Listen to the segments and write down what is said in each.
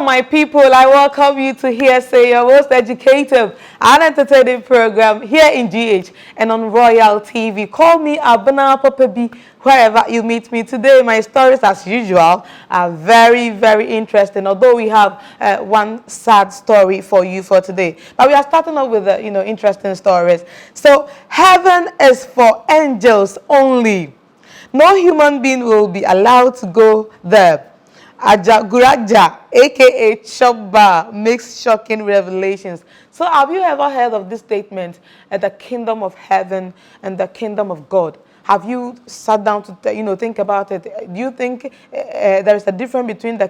my people, I welcome you to Hearsay, your most educative and entertaining program here in GH and on Royal TV. Call me Abana Papabi, wherever you meet me. Today, my stories, as usual, are very, very interesting, although we have one sad story for you for today. But we are starting off with, interesting stories. So, heaven is for angels only. No human being will be allowed to go there. Ajaguraja, aka Chopba, makes shocking revelations. So have you ever heard of this statement, the kingdom of heaven and the kingdom of God? Have you sat down to think about it? Do you think there is a difference between the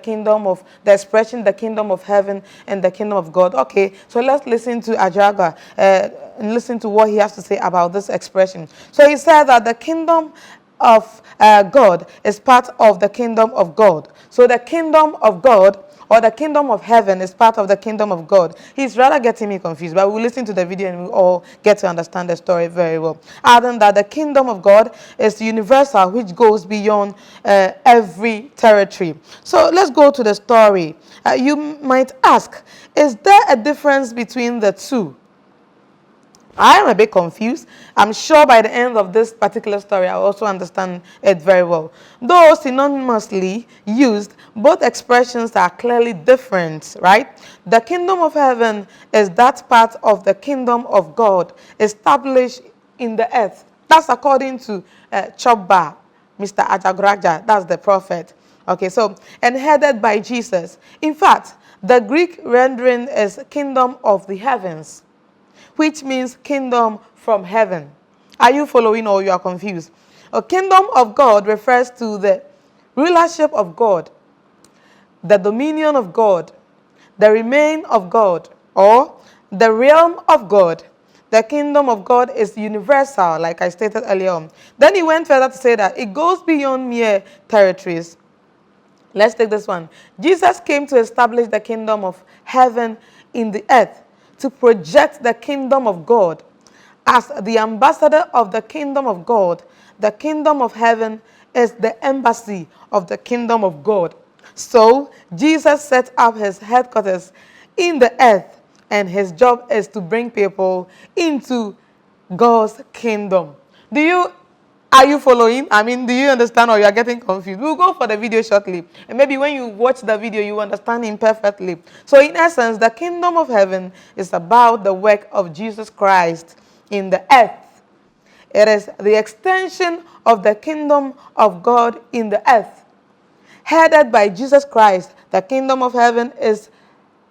expression the kingdom of heaven and the kingdom of God? Okay, so let's listen to Ajaga and listen to what he has to say about this expression. So he said that the kingdom of God is part of the kingdom of God. So the kingdom of God or the kingdom of heaven is part of the kingdom of God. He's rather getting me confused, but we'll listen to the video and we'll all get to understand the story very well. Adding that the kingdom of God is universal, which goes beyond every territory. So let's go to the story. You might ask, is there a difference between the two? I am a bit confused. I'm sure by the end of this particular story, I'll also understand it very well. Though synonymously used, both expressions are clearly different, right? The kingdom of heaven is that part of the kingdom of God established in the earth. That's according to Chopba, Mr. Ajagraja, that's the prophet. Okay, so, and headed by Jesus. In fact, the Greek rendering is kingdom of the heavens, which means kingdom from heaven. Are you following or you are confused? A kingdom of God refers to the rulership of God, the dominion of God, the reign of God, or the realm of God. The kingdom of God is universal, like I stated earlier on. Then he went further to say that it goes beyond mere territories. Let's take this one. Jesus came to establish the kingdom of heaven in the earth, to project the kingdom of God. As the ambassador of the kingdom of God, the kingdom of heaven is the embassy of the kingdom of God. So, Jesus set up his headquarters in the earth, and his job is to bring people into God's kingdom. Are you following? I mean, do you understand or you are getting confused? We'll go for the video shortly. And maybe when you watch the video, you understand him perfectly. So in essence, the kingdom of heaven is about the work of Jesus Christ in the earth. It is the extension of the kingdom of God in the earth. Headed by Jesus Christ, the kingdom of heaven is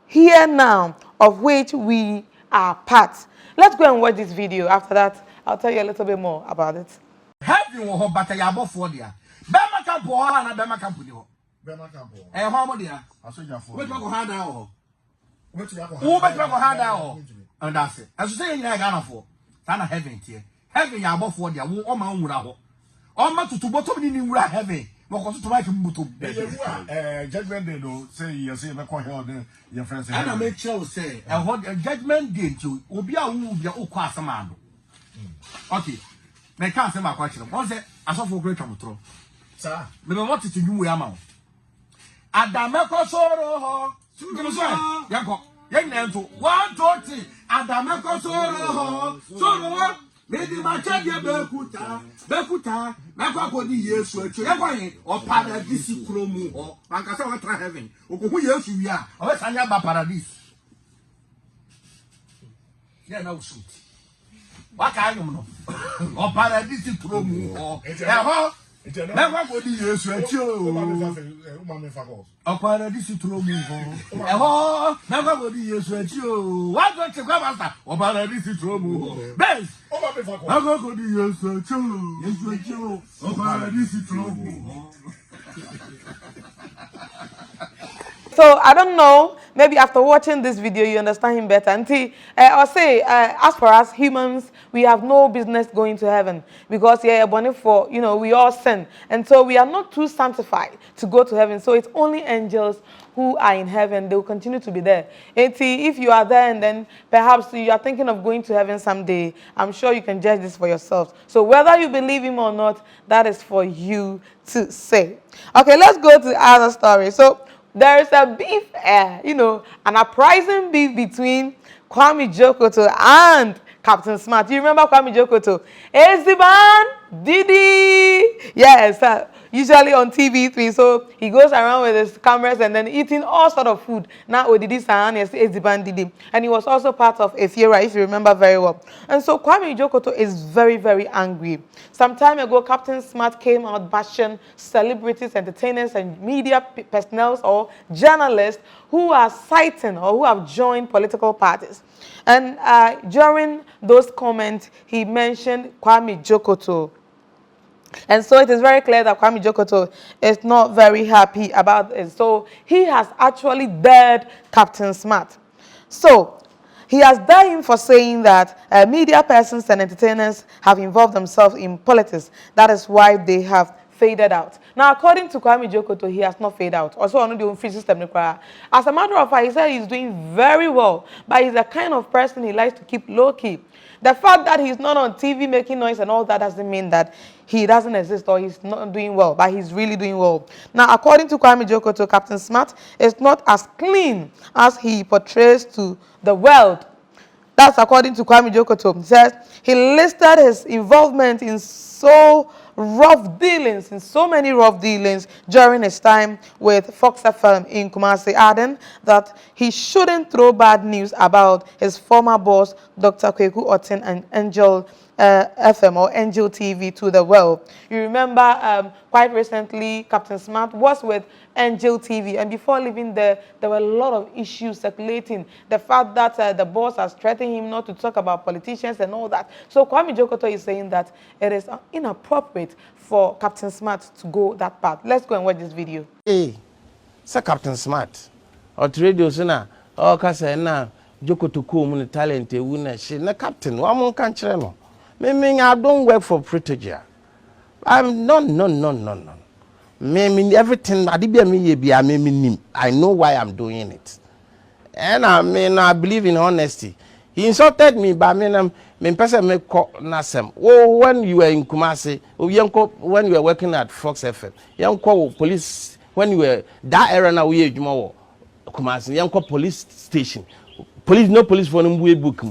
here now, of which we are part. Let's go and watch this video. After that, I'll tell you a little bit more about it. Heaven wo ho bata ya bofo dia. Bema camp ho na bema camp ni ho. Bema camp ho. Ho mo dia. Asojafo. We go ha down ho. We go ha down ho. And that's it. As you say you Ghana for. Sana heaven tie. Heaven ya bofo dia wo o ma nwura ho. O ma tutu bottom ni nwura heaven. Mo ko tutu ma ke mbuto. Judgment day no say you say me ko hell then your friends say. And I make sure say judgment day to obi a wo bia o kwa asama do. Okay. Me can't say my question. Once I saw for great tramotro. Sir, me want to do we am. Adameko soro ho. Yanko. Yanko. 120. Adameko soro ho. Soro. Me di ma chede bekuta. Bekuta. Na kwa ko di Yesu echo. Yanko yin o paradise kromu ho. Anka say we try heaven. Okohu Yesu wi a. O we sanya ba paradise. Yeah, na usut. Waka anyum no o paradise promu ho ho na kwa go di Yesu achi o ma me fa ko o paradise promu ho ho na kwa go di Yesu achi o wa go che kwa master o paradise promu ho bes o ma me fa ko na kwa go di Yesu achi o paradise promu ho. So, I don't know, maybe after watching this video, you understand him better. And I'll say, as for us humans, we have no business going to heaven because, we all sin. And so we are not too sanctified to go to heaven. So it's only angels who are in heaven. They will continue to be there. And if you are there and then perhaps you are thinking of going to heaven someday, I'm sure you can judge this for yourselves. So whether you believe him or not, that is for you to say. Okay, let's go to other story. So, there is a beef, you know, an uprising beef between Kwame Dzokoto and Captain Smart. You remember Kwame Dzokoto? Eziban Didi. Yes, usually on TV3. So he goes around with his cameras and then eating all sort of food. Now Odidi San is Eziban Didi. And he was also part of Efiera, if you remember very well. And so Kwame Dzokoto is very, very angry. Some time ago, Captain Smart came out bashing celebrities, entertainers, and media personnel or journalists who are citing or who have joined political parties. And during those comments, he mentioned Kwame Dzokoto. And so it is very clear that Kwame Dzokoto is not very happy about it. So he has actually dared Captain Smart. So he has dared him for saying that media persons and entertainers have involved themselves in politics. That is why they have faded out. Now, according to Kwame Dzokoto, he has not faded out. Also, on the free system, as a matter of fact, he said he's doing very well, but he's the kind of person he likes to keep low-key. The fact that he's not on TV making noise and all that doesn't mean that he doesn't exist or he's not doing well, but he's really doing well. Now, according to Kwame Dzokoto, Captain Smart is not as clean as he portrays to the world. That's according to Kwame Dzokoto. He says he listed his involvement in so many rough dealings during his time with Fox FM in Kumasi, adding that he shouldn't throw bad news about his former boss, Dr. Kweku Otin and Angel FM or Angel TV to the world. You remember quite recently, Captain Smart was with Angel TV, and before leaving there were a lot of issues circulating. The fact that the boss has threatened him not to talk about politicians and all that. So Kwame Dzokoto is saying that it is inappropriate for Captain Smart to go that path. Let's go and watch this video. Hey, Sir Captain Smart, or radio sooner, or Casa na Dzokoto cool talent, winner, she na captain, one more country. Me, I don't work for Pretoria. I'm no. Me, everything I know why I'm doing it. And I believe in honesty. He insulted me, but me person me call Nasem. Oh, when you were in Kumasi, when you were working at Fox FM, you call police when you were that era now we Kumasi, you call police station. Police no police for them we book.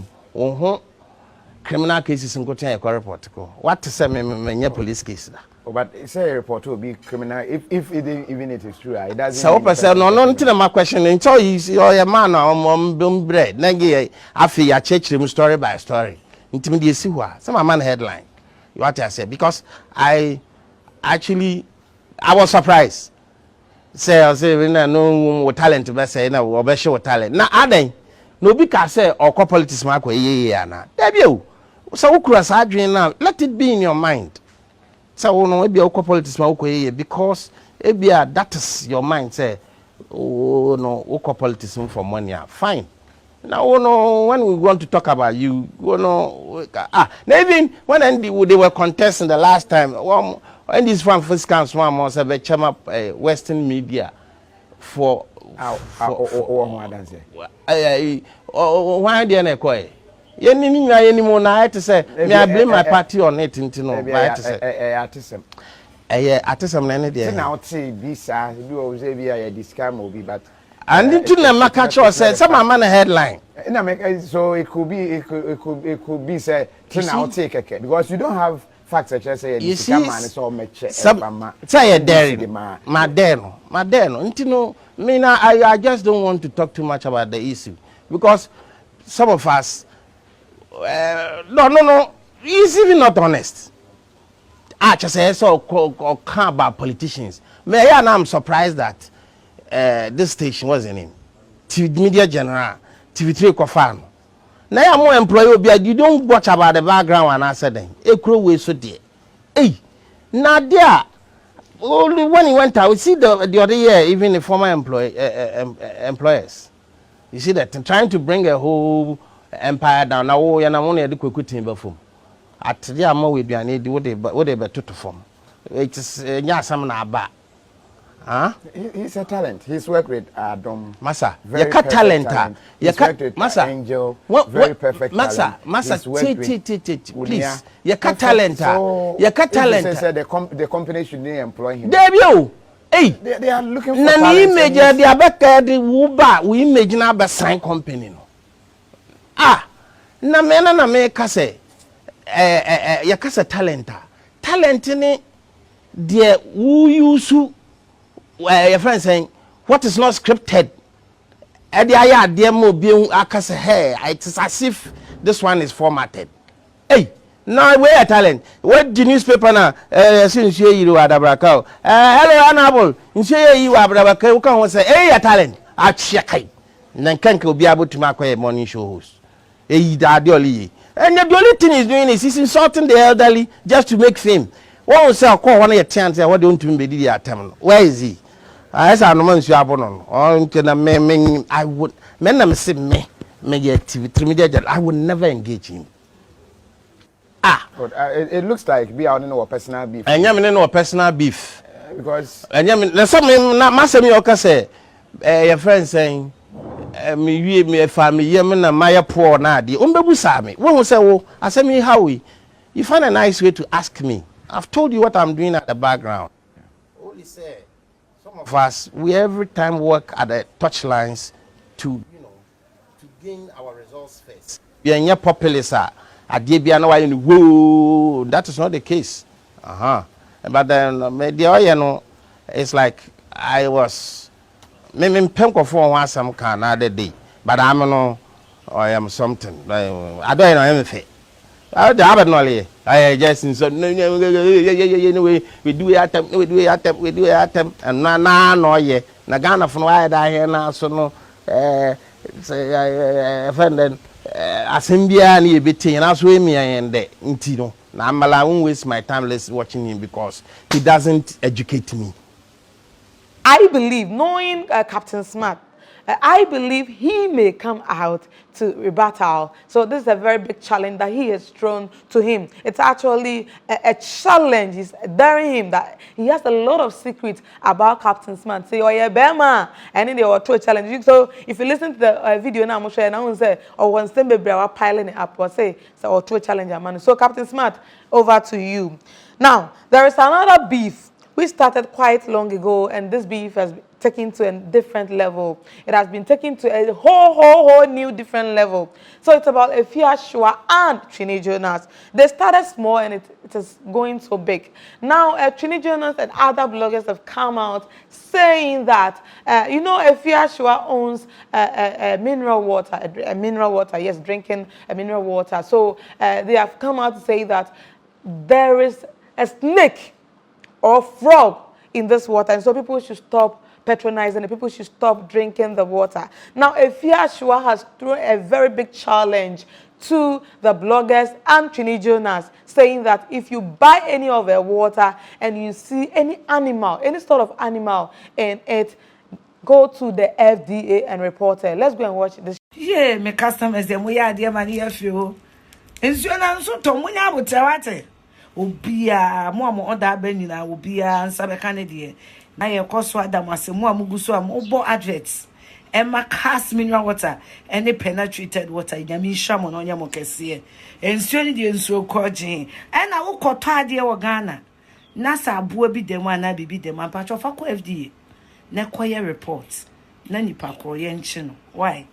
Criminal cases in Kotia report. What to say me police case? But say a report will be criminal if even it is true. It doesn't. So person no until my question until you're a man or bread. Negi afi ya church them story by story. Intimidate see what some man headline. You what I say because I was surprised. Say no talent be say na we be show talent. Na adan no be ka say or politics ma ko ye na. Debio. So ukura sa adwen na let it be in your mind. So no maybe a politics because that is your mind say oh no politics for money fine. Now when we want to talk about you even when they were contesting the last time when this one first comes one must have a chairman Western media for why they any more na to say me I blame my party on it no right to say artism na any there now see this do say be a discount will be but and into the market show say some man headline so it could be say now take because you don't have facts such as say a discount man is all match say a dairy madeno into no me now I just don't want to talk too much about the issue because some of us no. He's even not honest. I just say so about politicians. I'm surprised that this station wasn't in. TV Media General, TV3 Kofano. Now I'm more employee. You don't watch about the background and I said then. A crow way so dear. Hey, now there. Only when he went out, we see the other year, even the former employers. You see that trying to bring a whole empire down now you na won e de kwekutin ba fom atde ama we duane di wo de betuto fom it is nya asam na aba he's a talent he's worked with masa you got talent you got masa Angel very perfect masa please you got talent you got talent the company should employ him debut Hey, they are looking for na ni talent. image the abeka the wuba we image na be sign company no. Ah, na me ka say ya ka say talent. Talent ni de who use your friend saying what is not scripted. Edi aya de mo bi aka say hey, it is as if this one is formatted. Hey, now where talent? What the newspaper na since you adabraka. Hello honorable. Since you adabraka, you can say hey talent. Achiakai. Nan kan ka obi able to make a morning show host. Hey that the only. And the only thing he's doing is he's insulting the elderly just to make fame. One will say call one of your chance what don't be the attempt. Where is he? I say no man you abono. On I would men am say me activity media I would never engage him. Ah, But it looks like be out in our personal beef. and yamin no personal beef. Because And yamin, there's something not massive. You say, your friend saying, me family, yamin, and my poor nadi. Umbebu sami. When we say, oh, I say me how we. You find a nice way to ask me. I've told you what I'm doing at the background. Only say, some of us, we every time work at the touchlines to, to gain our results first. We are not populist. Whoa, that is not the case. But then the it's like I was maybe penko for one some kind other day. But I'm no I am something. I don't know anything. I don't know. I just in so we do it and no yeah. Na Ghana from why I here now so no friend asembia na ebetin na so emi ayende nti no na amala won't waste my time watching him because he doesn't educate me. I believe, knowing Captain Smart, I believe he may come out to rebuttal. So this is a very big challenge that he has thrown to him. It's actually a challenge. He's daring him that he has a lot of secrets about Captain Smart. Say, oh yeah, Bema, and then they were through a challenge. So if you listen to the video now, I'm sure now say, oh, one same baby, I piling it up or say, so or through a challenge, man. So Captain Smart, over to you. Now there is another beef. We started quite long ago, and this beef has been taken to a different level. It has been taken to a whole new different level. So it's about Efiashua and Trini Jonas. They started small, and it is going so big. Now, Trini Jonas and other bloggers have come out saying that, Efiashua owns mineral water, yes, drinking mineral water. So they have come out to say that there is a snake or frog in this water, and so people should stop patronizing it. People should stop drinking the water. Now, Efiashua has thrown a very big challenge to the bloggers and Trini Jonas, saying that if you buy any of their water and you see any animal, any sort of animal in it, go to the FDA and report it. Let's go and watch this. Yeah, my customers, them we are dear money if you. Insurance so to munya butawate. Obia mo order ben na obia nsa be Canada na ye koso adam ase mo amuguso am obo adverts Emma cast mineral water any penetrated water nyame hwamo no nyamo kese ensuo ni de ensuo kɔgye ɛna wo kɔtɔ ade wɔ Ghana na sa aboa bi dem ana bibi dem apacho fa kɔ FDA na kɔyɛ report na nipa kɔ ye nchi no why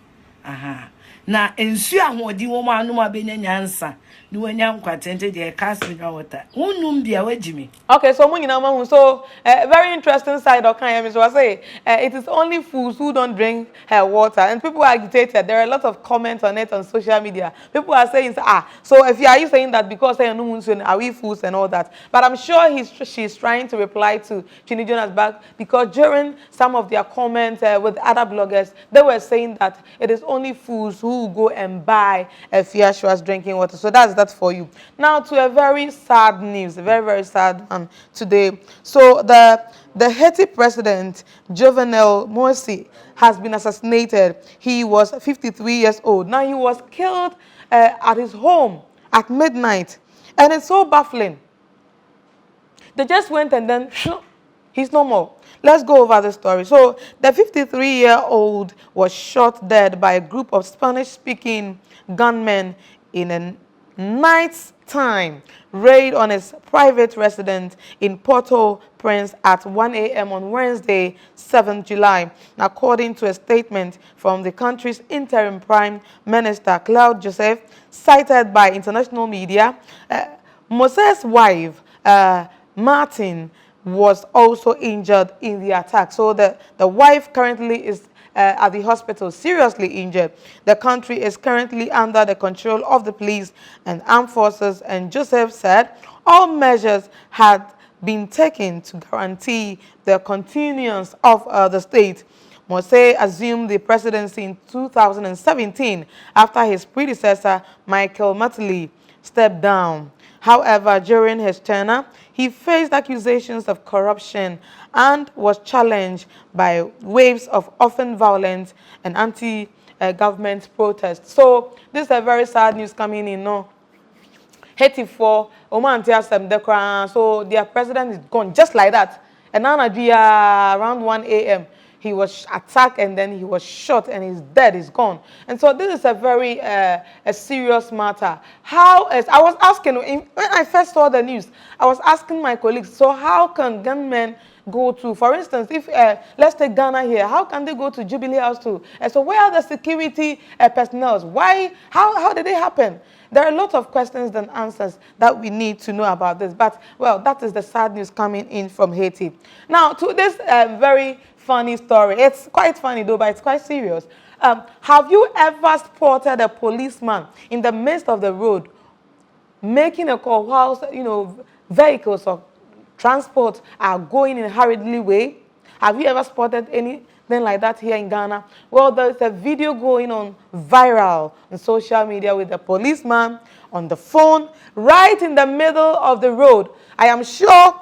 na ensuo ahodi wo ma anu abenya nyansa ni wanya nkwatente de cast mineral water unum bia wagimi. Okay, so very interesting side of Kwame. So I say it is only fools who don't drink water, and people are agitated. There are a lot of comments on it on social media. People are saying, so if you are saying that because are we fools and all that? But I'm sure she's trying to reply to Trini Jonas back, because during some of their comments with other bloggers, they were saying that it is only fools who go and buy Efiashua's drinking water. So that's that for you. Now to a very sad news, a very, very sad one today. So the Haiti president, Jovenel Moïse, has been assassinated. He was 53 years old. Now he was killed at his home at midnight. And it's so baffling. They just went and then, he's no more. Let's go over the story. So the 53-year-old was shot dead by a group of Spanish-speaking gunmen in an nighttime raid on his private residence in Port-au-Prince at 1 a.m. on Wednesday, 7th July. According to a statement from the country's interim Prime Minister, Claude Joseph, cited by international media, Moses' wife, Martin, was also injured in the attack. So the wife currently is at the hospital, seriously injured. The country is currently under the control of the police and armed forces, and Joseph said all measures had been taken to guarantee the continuance of the state. Mose assumed the presidency in 2017 after his predecessor, Michael Matley, stepped down. However, during his tenure, he faced accusations of corruption and was challenged by waves of often violent and anti-government protests. So this is a very sad news coming in. No, Haiti for so their president is gone just like that. And now around 1 a.m. he was attacked and then he was shot and he's dead, he's gone. And so this is a very a serious matter. I was asking, when I first saw the news, I was asking my colleagues, so how can gunmen go to, for instance, if let's take Ghana here, how can they go to Jubilee House too? And so where are the security personnel? Why, how did it happen? There are a lot of questions and answers that we need to know about this. But, well, that is the sad news coming in from Haiti. Now, to this very funny story. It's quite funny, though, but it's quite serious. Have you ever spotted a policeman in the midst of the road making a call whilst, vehicles or transport are going in a hurriedly way? Have you ever spotted anything like that here in Ghana? Well, there's a video going on viral on social media with a policeman on the phone right in the middle of the road. I am sure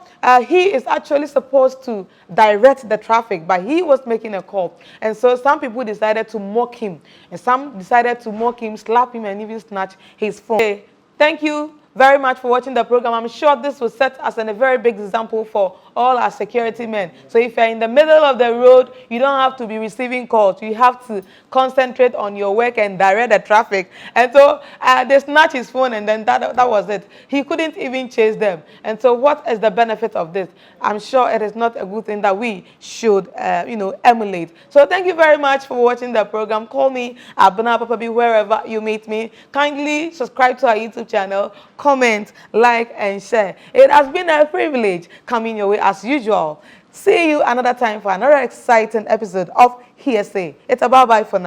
he is actually supposed to direct the traffic, but he was making a call. And so some people decided to mock him, and some decided to mock him, slap him, and even snatch his phone. Okay. Thank you very much for watching the program. I'm sure this will set us a very big example for all our security men. So if you're in the middle of the road, you don't have to be receiving calls. You have to concentrate on your work and direct the traffic. And so they snatched his phone, and then that was it. He couldn't even chase them. And so what is the benefit of this? I'm sure it is not a good thing that we should, emulate. So thank you very much for watching the program. Call me Abna Papabi wherever you meet me. Kindly subscribe to our YouTube channel, comment, like, and share. It has been a privilege coming your way as usual. See you another time for another exciting episode of Hearsay. It's a bye-bye for now.